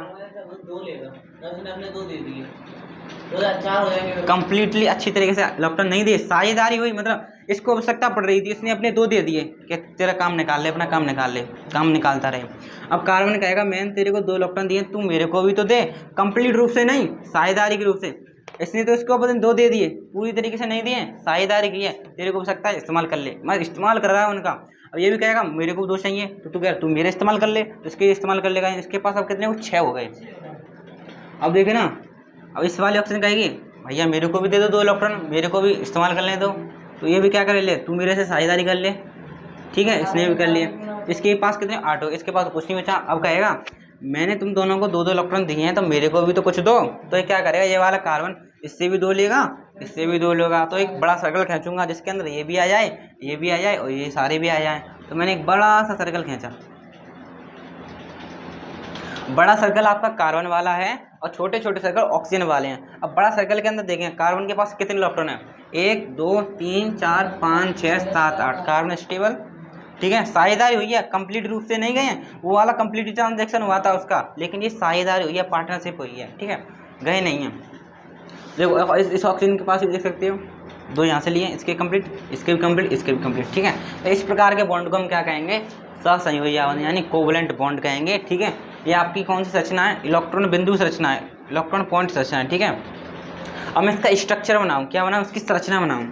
कंप्लीटली अच्छी तरीके से इलेक्ट्रॉन नहीं दिए, साझेदारी हुई, मतलब इसको आवश्यकता पड़ रही थी, इसने अपने 2 दे दिए कि तेरा काम निकाल ले, अपना काम निकाल ले, काम निकालता रहे। अब कार्बन कहेगा मैंने तेरे को 2 इलेक्ट्रॉन दिए, तू मेरे को भी तो दे, कंप्लीट रूप से नहीं, साझेदारी के रूप से। इसने तो इसको अपने 2 दे दिए, पूरी तरीके से नहीं दिए, साझेदारी की है, तेरे को आवश्यकता है इस्तेमाल कर ले। मैं इस्तेमाल कर रहा है उनका। अब ये भी कहेगा मेरे को 2 चाहिए, तो तू कह तू मेरे इस्तेमाल कर ले, तो इसके इस्तेमाल कर लेगा। इसके पास अब कितने हो? 6 हो गए। अब देखे ना, अब इस वाले ऑक्सीजन कहेगी भैया मेरे को भी दे दो 2 इलेक्ट्रॉन, मेरे को भी इस्तेमाल कर ले दो, तो ये भी क्या कर ले? तू मेरे से साझेदारी कर ले। ठीक है, इसने भी कर लिया। इसके पास कितने? 8 हो, इसके पास कुछ नहीं बचा। अब कहेगा मैंने तुम दोनों को 2 इलेक्ट्रॉन दिए हैं, तो मेरे को भी तो कुछ दो। तो ये क्या करेगा? ये वाला कार्बन इससे भी 2 लेगा, इससे भी 2 लेगा, तो एक बड़ा सर्कल खींचूंगा जिसके अंदर ये भी आ जाए, ये भी आ जाए और ये सारे भी आ जाए। तो मैंने एक बड़ा सा सर्कल खींचा। बड़ा सर्कल आपका कार्बन वाला है और छोटे छोटे सर्कल ऑक्सीजन वाले हैं। अब बड़ा सर्कल के अंदर देखें कार्बन के पास कितने इलेक्ट्रॉन है? 1 2 3 4 5 6 7 8। Carbon stable. ठीक है, साझेदारी हुई है, कंप्लीट रूप से नहीं गए हैं। वो वाला कंप्लीट ट्रांजेक्शन हुआ था उसका, लेकिन ये साझेदारी हुई है, पार्टनरशिप हुई है। ठीक है, गए नहीं हैं। देखो इस ऑक्सीजन के पास भी देख सकते हो, 2 यहाँ से लिए, इसके कंप्लीट, इसके भी कंप्लीट, इसके भी कंप्लीट। ठीक है, तो इस प्रकार के बॉन्ड को हम क्या कहेंगे? सहसंयोजी आबंध यानी कोवलेंट बॉन्ड कहेंगे। ठीक है, ये आपकी कौन सी संरचना है? इलेक्ट्रॉन बिंदु संरचना है, इलेक्ट्रॉन पॉइंट संरचना है। ठीक है, अब मैं इसका स्ट्रक्चर बनाऊँ, क्या बनाऊँ? उसकी संरचना बनाऊँ।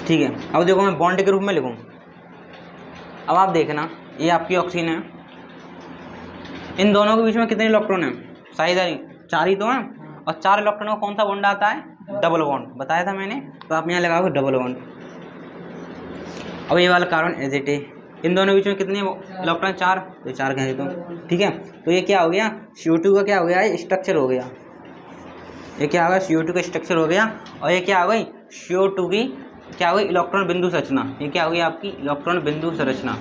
ठीक है, अब देखो मैं बॉन्ड के रूप में लिखूँ। अब आप देखना, ये आपकी ऑक्सीजन है, इन दोनों के बीच में कितने इलेक्ट्रॉन है? साझेदारी 4 ही तो हैं, और 4 इलेक्ट्रॉनों का कौन सा बॉन्ड आता है? डबल बॉन्ड, बताया था मैंने। तो आप यहाँ लगाओगे डबल बॉन्ड। अब ये वाला कार्बन एज इट है, इन दोनों के बीच में कितने इलेक्ट्रॉन? 4, तो 4 कहें तो। ठीक है, तो ये क्या हो गया? CO2 का क्या हो गया? स्ट्रक्चर हो गया। ये क्या होगा? CO2 का स्ट्रक्चर हो गया। और ये क्या हो गई? CO2 की क्या हो गई? इलेक्ट्रॉन बिंदु संरचना। ये क्या हो गई? आपकी इलेक्ट्रॉन बिंदु संरचना।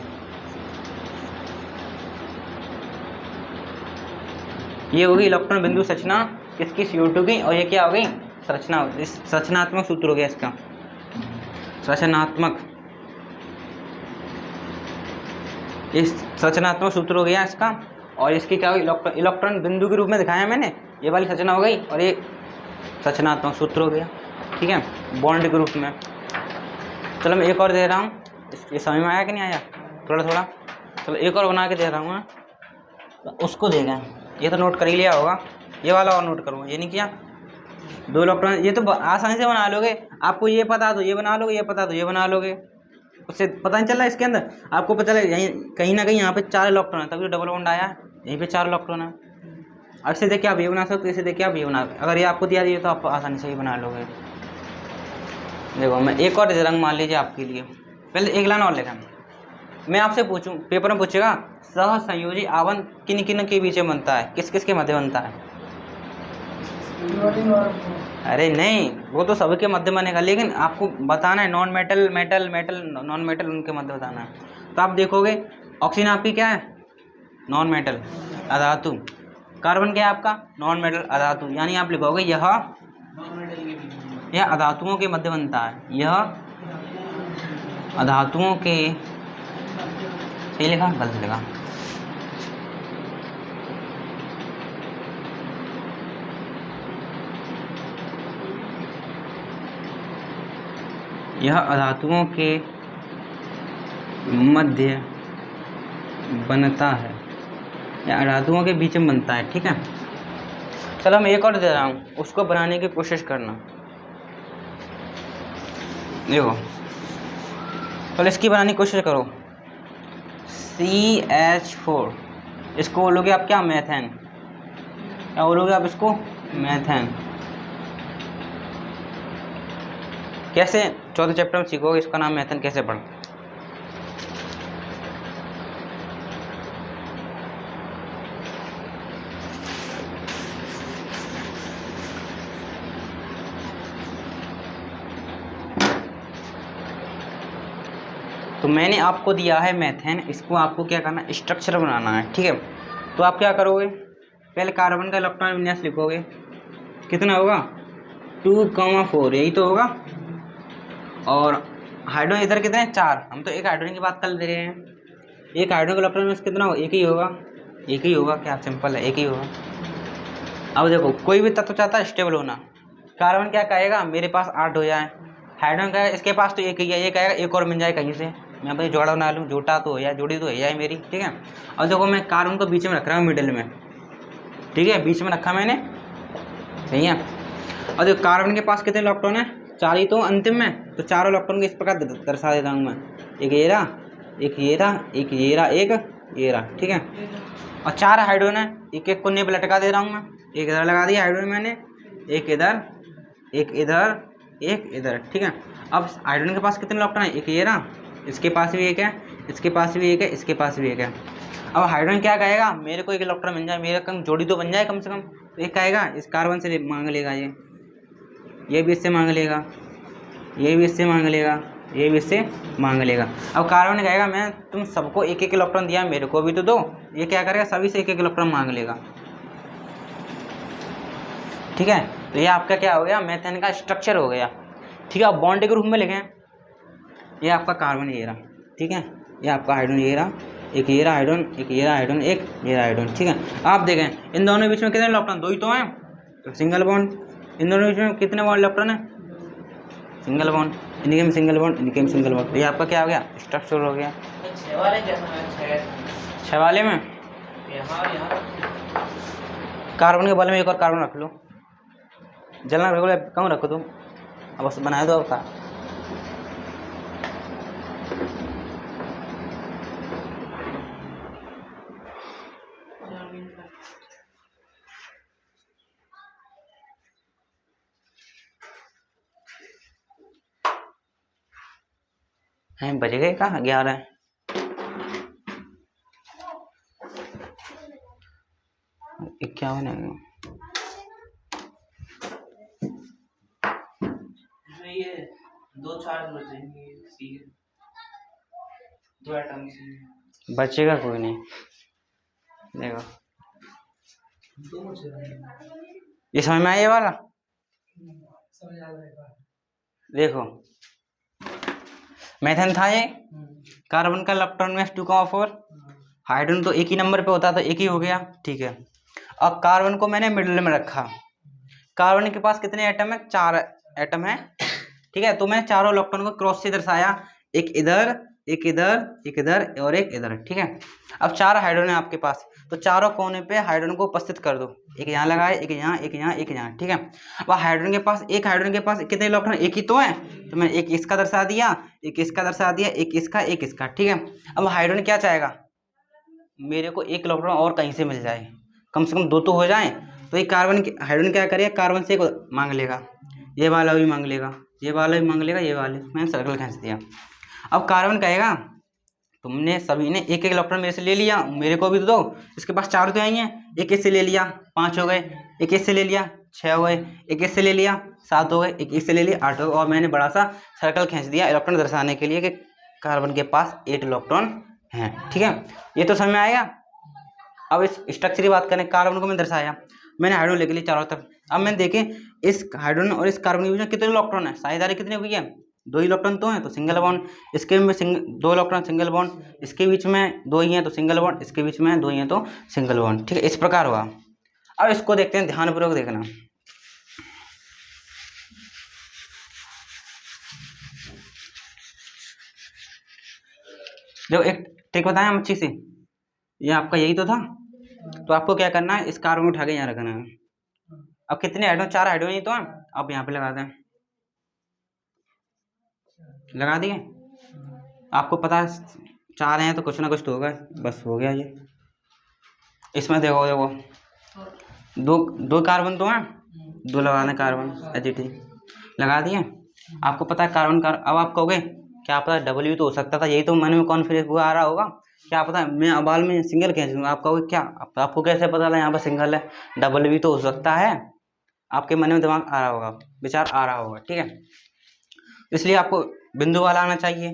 ये होगी इलेक्ट्रॉन बिंदु संरचना किसकी? CO2 की। और ये क्या हो गई? संरचना। इस संरचनात्मक सूत्र हो गया इसका, संरचनात्मक, इस संरचनात्मक सूत्र हो गया इसका। और इसकी क्या होगी? इलेक्ट्रॉन बिंदु के रूप में दिखाया मैंने, ये वाली संरचना हो गई और ये संरचनात्मक सूत्र हो गया, ठीक है, बॉन्ड के रूप में। चलो मैं एक और दे रहा हूँ, ये समझ में आया कि नहीं आया, थोड़ा थोड़ा। चलो एक और बना के दे रहा हूँ मैं, तो उसको देगा। ये तो नोट कर ही लिया होगा, ये वाला और नोट करूँगा, ये नहीं किया। 2 इलेक्ट्रॉन, ये तो आसानी से बना लोगे, आपको ये पता तो ये बना लोगे, ये पता तो ये बना लोगे, उससे पता नहीं चल रहा है। इसके अंदर आपको पता चले यहीं कहीं ना कहीं यहाँ पे 4 इलेक्ट्रॉन है, तभी डबल बॉन्ड आया, यहीं पे 4 इलेक्ट्रॉन है। अब इसे देख के आप ये बना सकते हो, इसे देख के आप ये बना, अगर ये आपको दिया दिए तो आप आसानी से ही बना लोगे। देखो मैं एक और रंग मान लीजिए आपके लिए, पहले एक लाइन और लिखा। मैं आपसे पूछूं, पेपर में पूछेगा सहसंयोजी आवरण किन किन के बीच में बनता है, किस किस के मध्य बनता है? अरे नहीं, वो तो सबके मध्य बनेगा, लेकिन आपको बताना है non metal, metal, metal, non metal, उनके मध्य बताना है। तो आप देखोगे ऑक्सीजन आपकी क्या है? Non metal अधातु। कार्बन क्या है आपका? नॉन मेटल अधातु। यानी आप लिखोगे यह अधातुओं के मध्य बनता है, यह अधातुओं के, सही लिखा गलत लिखा, यह अधातुओं के मध्य बनता है, या अधातुओं के बीच में बनता है, ठीक है। चलो मैं एक और दे रहा हूँ, उसको बनाने की कोशिश करना। देखो पहले इसकी बनाने की कोशिश करो, CH4, इसको बोलोगे आप क्या? मेथेन। क्या बोलोगे आप इसको? मेथेन। कैसे? चौथे चैप्टर में सीखोगे इसका नाम मेथेन कैसे पढ़। तो मैंने आपको दिया है मेथेन, इसको आपको क्या करना है? स्ट्रक्चर बनाना है, ठीक है। तो आप क्या करोगे? पहले कार्बन का इलेक्ट्रॉन विन्यास लिखोगे, कितना होगा? 2,4, यही तो होगा। और हाइड्रोजन इधर कितने हैं? 4। हम तो एक हाइड्रोजन की बात कर दे रहे हैं। एक हाइड्रोजन का इलेक्ट्रॉन विन्यास कितना होगा? एक ही होगा, एक ही होगा, क्या सिंपल है, एक ही होगा। अब देखो कोई भी तत्व चाहता है स्टेबल होना, कार्बन क्या कहेगा? मेरे पास 8 हो जाए। हाइड्रोजन कहेगा इसके पास तो एक ही है, ये कहेगा एक और मिल जाए कहीं से, मैं अपनी जोड़ा बना लूँ, जोटा तो हो जाए, जोड़ी तो हो जाए मेरी, ठीक है। अब देखो मैं कार्बन को बीच में रख रहा हूँ, मिडिल में, ठीक है, बीच में रखा मैंने, सही है। और देखो कार्बन के पास कितने इलेक्ट्रॉन है? 4 ही तो अंतिम में, तो 4 इलेक्ट्रॉन को इस प्रकार दर्शा देता हूँ मैं, एक ये रहा, एक ये रहा, एक ये रहा, एक ये रहा, ठीक है। और 4 हाइड्रोजन है, एक एक को नेब लटका दे रहा हूँ मैं, एक इधर लगा दिया हाइड्रोजन मैंने, एक इधर, एक इधर, एक इधर, ठीक है। अब हाइड्रोजन के पास कितने इलेक्ट्रॉन है? एक ये रहा, इसके पास भी एक है, इसके पास भी एक है, इसके पास भी एक है। अब हाइड्रोजन क्या कहेगा? मेरे को एक इलेक्ट्रॉन मिल जाए, मेरा कम जोड़ी तो बन जाए कम से कम, तो एक कहेगा इस कार्बन से मांग लेगा, ये भी इससे मांग लेगा, ये भी इससे मांग लेगा, ये भी इससे मांग लेगा। अब कार्बन कहेगा मैं तुम सबको एक एक इलेक्ट्रॉन दिया, मेरे को भी तो दो, ये क्या करेगा? सभी से एक एक इलेक्ट्रॉन मांग लेगा, ठीक है। तो ये आपका क्या हो गया? मेथेन का स्ट्रक्चर हो गया, ठीक है। अब बॉन्ड के रूप में लिखें, ये आपका कार्बन ये रहा, ठीक है, ये आपका हाइड्रोजन ये रहा, एक ये रहा हाइड्रोजन, एक ये रहा हाइड्रोजन, एक ये रहा हाइड्रोजन, ठीक है। आप देखें इन दोनों के बीच में कितने इलेक्ट्रॉन? 2 ही तो हैं, तो सिंगल बॉन्ड। इन दोनों के बीच में कितने बॉन्ड इलेक्ट्रॉन है? सिंगल बॉन्ड, इनके में सिंगल बॉन्ड, इनके में सिंगल बॉन्ड। ये आपका क्या हो गया? स्ट्रक्चर हो गया। 6 वाले में कार्बन के बगल में एक और कार्बन रख लो, जलना रेगुलर कम रखो तुम, अब बस बना दो आपका। हैं बज गए कहाँ? 11। इक्यावन है। ये 2 चार्ज बचेंगे, 2 एटम बचेगा कोई नहीं, देखो ये समझ में आया ये वाला? देखो मेथेन था ये, कार्बन का इलेक्ट्रॉन में 2,4, हाइड्रोजन तो एक ही नंबर पे होता तो एक ही हो गया, ठीक है। और कार्बन को मैंने मिडिल में रखा। कार्बन के पास कितने एटम है? 4 एटम है, ठीक है। तो मैंने चारों इलेक्ट्रॉन को क्रॉस से दर्शाया, एक इधर, एक इधर, एक इधर और एक इधर, ठीक है। अब 4 हाइड्रोजन है आपके पास, तो चारों कोने पे हाइड्रोजन को उपस्थित कर दो, एक यहाँ लगाए, एक यहाँ, एक यहाँ, एक यहाँ, ठीक है। अब हाइड्रोजन के पास, एक हाइड्रोजन के पास कितने इलेक्ट्रॉन? एक ही तो है, तो मैंने एक इसका दर्शा दिया, एक इसका दर्शा दिया, एक इसका, ठीक है। अब हाइड्रोजन क्या चाहेगा? मेरे को एक इलेक्ट्रॉन और कहीं से मिल जाए, कम से कम 2 तो हो जाए। तो ये हाइड्रोजन क्या करेगा? कार्बन से एक मांग लेगा, ये वाला भी मांग लेगा, ये वाला भी मांग लेगा, ये वाले, मैंने सर्कल खींच दिया। अब कार्बन कहेगा तुमने सभी ने एक एक इलेक्ट्रॉन मेरे से ले लिया, मेरे को भी तो दो। इसके पास 4 तो आई हैं, एक इससे ले लिया 5 हो गए, एक इससे ले लिया 6 हो गए, एक इससे ले लिया 7 हो गए, एक इससे ले लिया 8 हो गए, और मैंने बड़ा सा सर्कल खींच दिया इलेक्ट्रॉन दर्शाने के लिए कि कार्बन के पास 8 इलेक्ट्रॉन हैं, ठीक है। ये तो समझ में आएगा। अब इस स्ट्रक्चर की बात करें, कार्बन को मैंने दर्शाया, मैंने हाइड्रोजन लेके लिए चारों तरफ। अब मैंने देखे इस हाइड्रोजन और इस कार्बन के बीच में कितने इलेक्ट्रॉन है? साझेदारी कितनी हुई है? 2 इलेक्ट्रॉन तो हैं, तो सिंगल बॉन्ड। इसके में 2 इलेक्ट्रॉन सिंगल बॉन्ड, इसके बीच में 2 ही हैं तो सिंगल बॉन्ड, इसके बीच में 2 ही हैं तो सिंगल बॉन्ड, ठीक है। इस प्रकार हुआ। अब इसको देखते हैं, ध्यानपूर्वक देखना। देखो एक ट्रिक बताएं हम अच्छी सी, ये आपका यही तो था। तो आपको क्या करना है, इस कार्बन को उठा के यहाँ रखना है। अब कितने हाइड्रोजन? 4 हाइड्रोजन ही तो हैं। अब यहाँ पे लगा दें, लगा दिए। आपको पता है 4 हैं तो कुछ ना कुछ तो होगा, बस हो गया ये। इसमें देखो दो कार्बन तो हैं, 2 लगा दें कार्बन, एच लगा दिए। आपको पता है कार्बन अब आप कहोगे क्या पता डबल भी तो हो सकता था, यही तो मन में कॉन्फ्लिक्ट हुआ आ रहा होगा, क्या पता मैं अबाल में सिंगल खींच दूंगा। आप कहोगे क्या, आपको कैसे पता लगा यहाँ पर सिंगल है, डबल भी तो हो सकता है। आपके मन में दिमाग आ रहा होगा, विचार आ रहा होगा, ठीक है। इसलिए आपको बिंदु वाला आना चाहिए,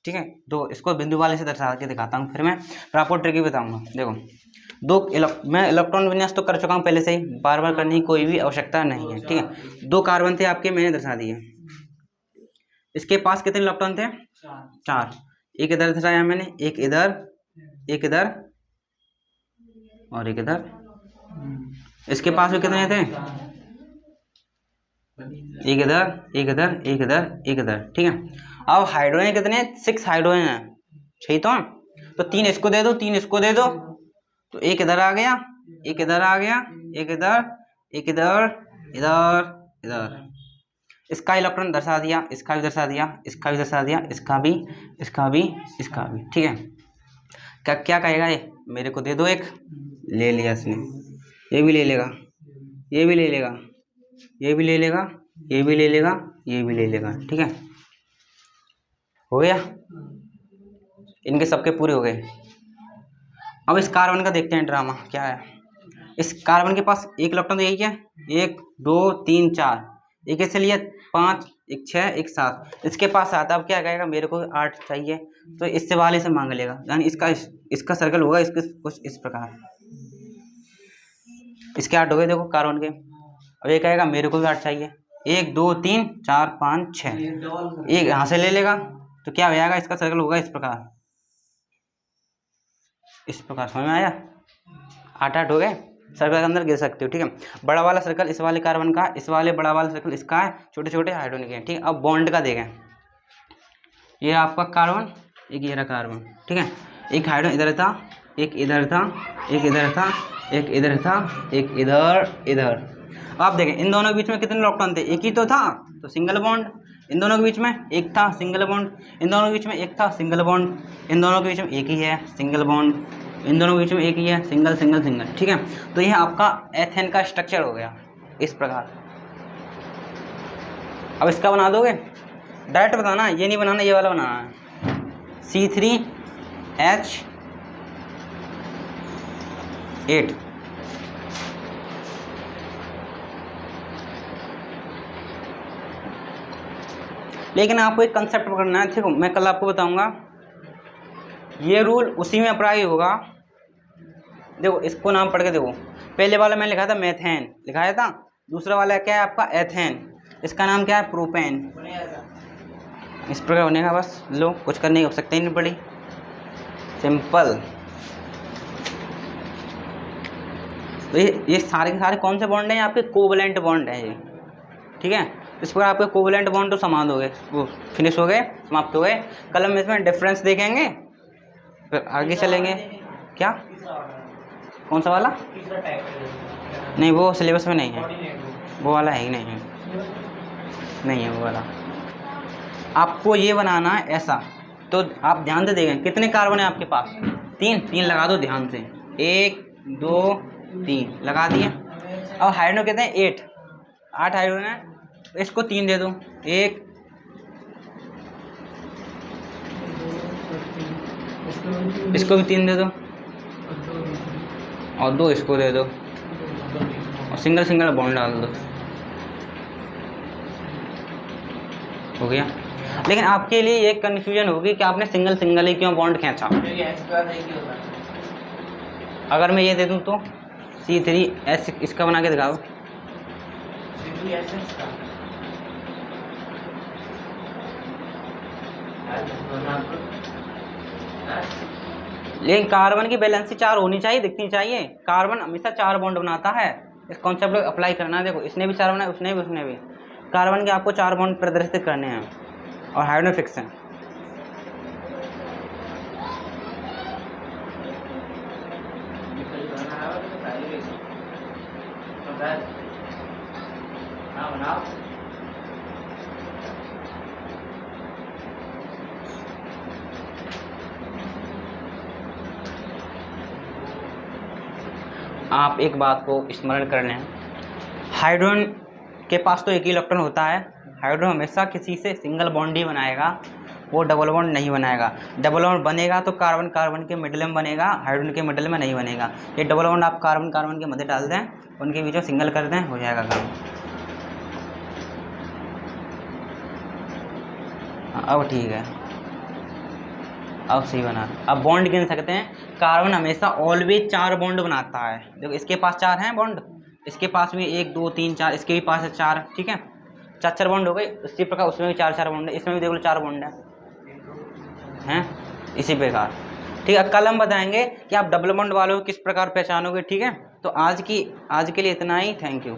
ठीक है। तो इसको बिंदु वाले से दर्शा के दिखाता हूँ, फिर आपको ट्रिक भी बताऊंगा। देखो मैं इलेक्ट्रॉन विन्यास तो कर चुका हूँ पहले से ही, बार बार करने की कोई भी आवश्यकता नहीं है, ठीक है। 2 कार्बन थे आपके, मैंने दर्शा दिए। इसके पास कितने इलेक्ट्रॉन थे? 4। एक इधर दर्शाया मैंने, एक इधर, एक इधर और एक इधर। इसके पास भी कितने थे? एक इधर, एक इधर, एक इधर, एक इधर, ठीक है। अब हाइड्रोजन कितने? 6 हाइड्रोजन है, सही तो 3 इसको दे दो, 3 इसको दे दो, तो एक इधर आ गया, एक इधर आ गया, एक इधर, एक इधर, इधर, इधर। इसका इलेक्ट्रॉन दर्शा दिया, इसका भी दर्शा दिया, इसका भी दर्शा दिया, इसका भी, इसका भी, इसका भी, ठीक है। क्या कहेगा ये? मेरे को दे दो एक, ले लिया इसने, ये भी ले लेगा, ये भी ले लेगा, ये भी ले लेगा, ये भी ले लेगा, ये भी ले लेगा, ठीक है। हो गया, इनके सबके पूरे हो गए। अब इस कार्बन का देखते हैं ड्रामा क्या है। इस कार्बन के पास एक इलेक्ट्रॉन तो यही है, 1 2 3 4, एक इससे लिया 5, एक 6, एक 7। इसके पास आता, अब क्या कहेगा मेरे को 8 चाहिए, तो इससे वाले से मांग लेगा, यानी इसका सर्कल होगा इसके कुछ इस प्रकार। इसके 8 हो गए देखो कार्बन के। अब ये कहेगा मेरे को भी 8 चाहिए, 1 2 3 4 5 6, एक यहाँ से ले लेगा, तो क्या हो जाएगा, इसका सर्कल होगा इस प्रकार, इस प्रकार। समझ में आया? 8 हो गए, सर्कल के अंदर गिर सकते हो, ठीक है। बड़ा वाला सर्कल इस वाले कार्बन का, इस वाले बड़ा वाला सर्कल इसका है, छोटे छोटे हाइड्रोजन के हैं, ठीक है। अब बॉन्ड का देखें, ये आपका कार्बन, एक ये रहा कार्बन, ठीक है। एक हाइड्रोजन इधर था, एक इधर था, एक इधर था, एक इधर था, एक इधर, इधर। आप देखें इन दोनों के बीच में कितने इलेक्ट्रॉन थे? एक ही तो था, तो सिंगल बॉन्ड। इन दोनों के बीच में एक था, सिंगल बॉन्ड। इन दोनों के बीच में एक था, सिंगल बॉन्ड। इन दोनों के बीच में एक ही है, सिंगल बॉन्ड। इन दोनों के बीच में एक ही है, सिंगल सिंगल सिंगल, ठीक है। तो यह आपका एथेन का स्ट्रक्चर हो गया इस प्रकार। अब इसका बना दोगे, डायरेक्ट बताना, ये नहीं बनाना, ये वाला बनाना है, C3H8। लेकिन आपको एक कंसेप्ट पकड़ना है, देखो मैं कल आपको बताऊंगा, ये रूल उसी में अप्लाई होगा। देखो इसको नाम पढ़ के देखो, पहले वाला मैंने लिखा था मेथेन, लिखाया था। दूसरा वाला क्या है आपका? एथेन। इसका नाम क्या है? प्रोपेन। इस प्रकार होने का, बस लो, कुछ करने की आवश्यकता ही नहीं पड़ी, सिंपल। तो ये सारे के सारे कौन से बॉन्ड हैं? आपके कोवलेंट बॉन्ड है ये, ठीक है। इस पर आपके कोवलेंट बॉन्ड तो समाप्त हो गए, वो फिनिश हो गए, समाप्त हो गए। कल हम इसमें डिफरेंस देखेंगे, फिर आगे चलेंगे। क्या? कौन सा वाला? नहीं, वो सिलेबस में नहीं है, वो वाला है ही नहीं है, नहीं है वो वाला। आपको ये बनाना है ऐसा, तो आप ध्यान से देखें कितने कार्बन है आपके पास? 3 लगा दो ध्यान से, 1 2 3 लगा दिए। अब हाइड्रोजन कहते हैं 8 हाइड्रोजन है, इसको 3 दे दो, 1 इसको भी 3 दे दो, और 2 इसको दे दो, और सिंगल बॉन्ड डाल दो, हो गया। लेकिन आपके लिए एक कन्फ्यूजन होगी कि आपने सिंगल ही क्यों बॉन्ड खींचा। अगर मैं ये दे दूं तो C3H, इसका बना के दिखाओ। लेकिन कार्बन की बैलेंसी 4 होनी चाहिए, दिखनी चाहिए। कार्बन हमेशा 4 बॉन्ड बनाता है, इस कॉन्सेप्ट को अप्लाई करना है। देखो इसने भी 4 बनाया, उसने भी। कार्बन के आपको 4 बॉन्ड प्रदर्शित करने हैं, और हाइड्रोजन फिक्स है। आप एक बात को स्मरण कर लें, हाइड्रोजन के पास तो एक ही इलेक्ट्रॉन होता है। हाइड्रोजन हमेशा किसी से सिंगल बॉन्ड ही बनाएगा, वो डबल बॉन्ड नहीं बनाएगा। डबल बॉन्ड बनेगा तो कार्बन के मिडिल में बनेगा, हाइड्रोजन के मिडिल में नहीं बनेगा। ये डबल बॉन्ड आप कार्बन के मध्य डाल दें, उनके बीच में सिंगल कर दें, हो जाएगा काम। अब ठीक है, अब सही बना। अब बॉन्ड गिन सकते हैं। कार्बन हमेशा ऑलवेज 4 बॉन्ड बनाता है। देखो इसके पास 4 हैं बॉन्ड, इसके पास भी 1 2 3 4, इसके भी पास है 4, ठीक है, 4 बॉन्ड हो गए। इसी प्रकार उसमें भी 4 बॉन्ड है, इसमें भी देख लो 4 बॉन्ड हैं, इसी प्रकार, ठीक है। कल हम बताएंगे कि आप डबल बॉन्ड वालों को किस प्रकार पहचानोगे, ठीक है। तो आज के लिए इतना ही, थैंक यू।